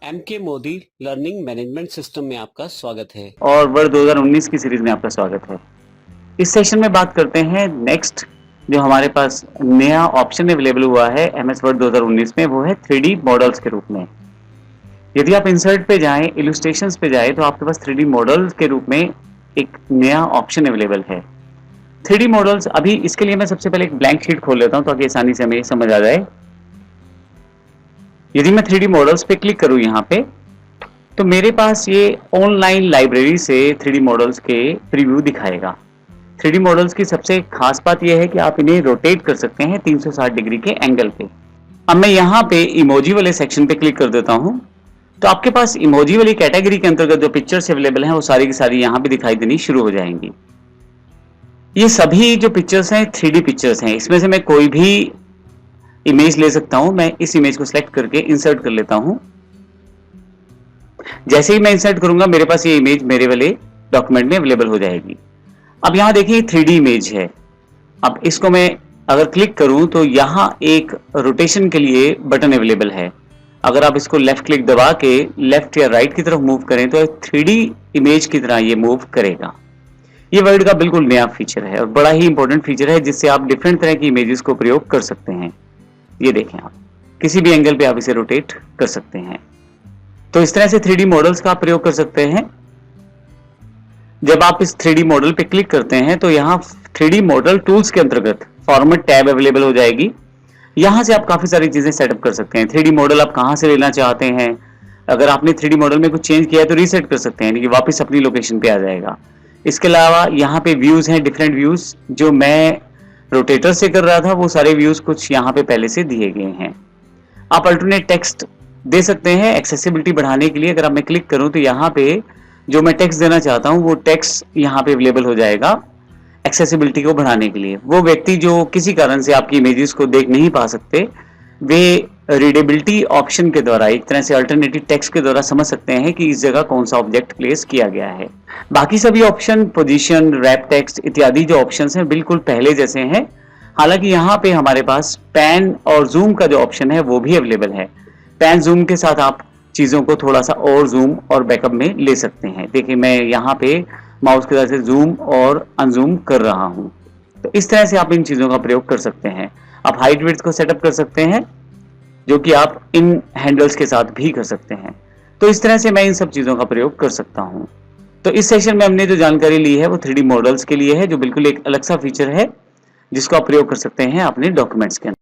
MK Modi learning management system में आपका स्वागत है। और वर्ष 2019 की सीरीज में आपका स्वागत है। इस सेशन में बात करते हैं नेक्स्ट जो हमारे पास नया ऑप्शन अवेलेबल हुआ है एमएस वर्ड 2019 में, वो है 3D मॉडल्स के रूप में। यदि आप इंसर्ट पे जाएं, इलस्ट्रेशंस पे जाएं, तो आपके पास 3D मॉडल्स के रूप में एक नया ऑप्शन अवेलेबल है। 3D मॉडल्स, अभी इसके लिए मैं सबसे पहले एक ब्लैंक शीट खोल लेता हूं ताकि आसानी से हमें समझ आ जाए। यदि मैं 3D मॉडल्स पे क्लिक करूं यहाँ पे, तो मेरे पास ये ऑनलाइन लाइब्रेरी से 3D मॉडल्स के प्रीव्यू दिखाएगा। 3D मॉडल्स की सबसे खास बात यह है कि आप इन्हें रोटेट कर सकते हैं 360 डिग्री के एंगल पे। अब मैं यहाँ पे इमोजी वाले सेक्शन पे क्लिक कर देता हूँ, तो आपके पास इमोजी वाली कैटेगरी के अंतर्गत जो पिक्चर्स अवेलेबल हैं वो सारी की सारी यहाँ पे दिखाई देनी शुरू हो जाएंगी। ये सभी जो पिक्चर्स हैं 3D पिक्चर्स हैं। इसमें से मैं कोई भी इमेज ले सकता हूँ। मैं इस इमेज को सिलेक्ट करके इंसर्ट कर लेता हूँ। जैसे ही मैं इंसर्ट करूंगा मेरे पास ये इमेज मेरे वाले डॉक्यूमेंट में अवेलेबल हो जाएगी। अब यहाँ देखिए 3D इमेज है। अब इसको मैं अगर क्लिक करूं तो यहाँ एक रोटेशन के लिए बटन अवेलेबल है। अगर आप इसको लेफ्ट क्लिक दबा के लेफ्ट या राइट की तरफ मूव करें तो 3D इमेज की तरह ये मूव करेगा। ये वर्ड का बिल्कुल नया फीचर है और बड़ा ही इंपॉर्टेंट फीचर है जिससे आप डिफरेंट तरह की इमेजेस को प्रयोग कर सकते हैं। ये देखें, आप किसी भी एंगल पे आप इसे रोटेट कर सकते हैं। तो इस तरह से 3D मॉडल्स का आप प्रयोग कर सकते हैं। जब आप इस 3D मॉडल पे क्लिक करते हैं तो यहाँ 3D मॉडल टूल्स के अंतर्गत फॉर्मेट टैब अवेलेबल हो जाएगी। यहाँ से आप काफी सारी चीजें सेटअप कर सकते हैं। 3D मॉडल आप कहाँ से लेना चाहते हैं, अगर आपने 3D मॉडल में कुछ चेंज किया है तो रीसेट कर सकते हैं, यानी कि वापस अपनी लोकेशन पे आ जाएगा। इसके अलावा यहाँ पे व्यूज हैं, डिफरेंट व्यूज। जो मैं रोटेटर से कर रहा था वो सारे व्यूज कुछ यहाँ पे पहले से दिए गए हैं। आप अल्टरनेट टेक्स्ट दे सकते हैं एक्सेसिबिलिटी बढ़ाने के लिए। अगर अब मैं क्लिक करूं तो यहाँ पे जो मैं टेक्स्ट देना चाहता हूं वो टेक्स्ट यहाँ पे अवेलेबल हो जाएगा एक्सेसिबिलिटी को बढ़ाने के लिए। वो व्यक्ति जो किसी कारण से आपकी इमेजेस को देख नहीं पा सकते, वे रीडेबिलिटी ऑप्शन के द्वारा, एक तरह से अल्टरनेटिव टेक्स्ट के द्वारा समझ सकते हैं कि इस जगह कौन सा ऑब्जेक्ट प्लेस किया गया है। बाकी सभी ऑप्शन, पोजीशन, रैप टेक्स्ट इत्यादि जो ऑप्शन हैं बिल्कुल पहले जैसे हैं। हालांकि यहाँ पे हमारे पास पैन और जूम का जो ऑप्शन है वो भी अवेलेबल है। पैन जूम के साथ आप चीजों को थोड़ा सा और जूम और बैकअप में ले सकते हैं। देखिए मैं यहाँ पे माउस की तरह से जूम और अनजूम कर रहा हूँ। तो इस तरह से आप इन चीजों का प्रयोग कर सकते हैं। आप हाइट विड्थ को सेटअप कर सकते हैं, जो कि आप इन हैंडल्स के साथ भी कर सकते हैं। तो इस तरह से मैं इन सब चीजों का प्रयोग कर सकता हूँ। तो इस सेशन में हमने जो जानकारी ली है वो 3D मॉडल्स के लिए है, जो बिल्कुल एक अलग सा फीचर है जिसको आप प्रयोग कर सकते हैं अपने डॉक्यूमेंट्स के अंदर।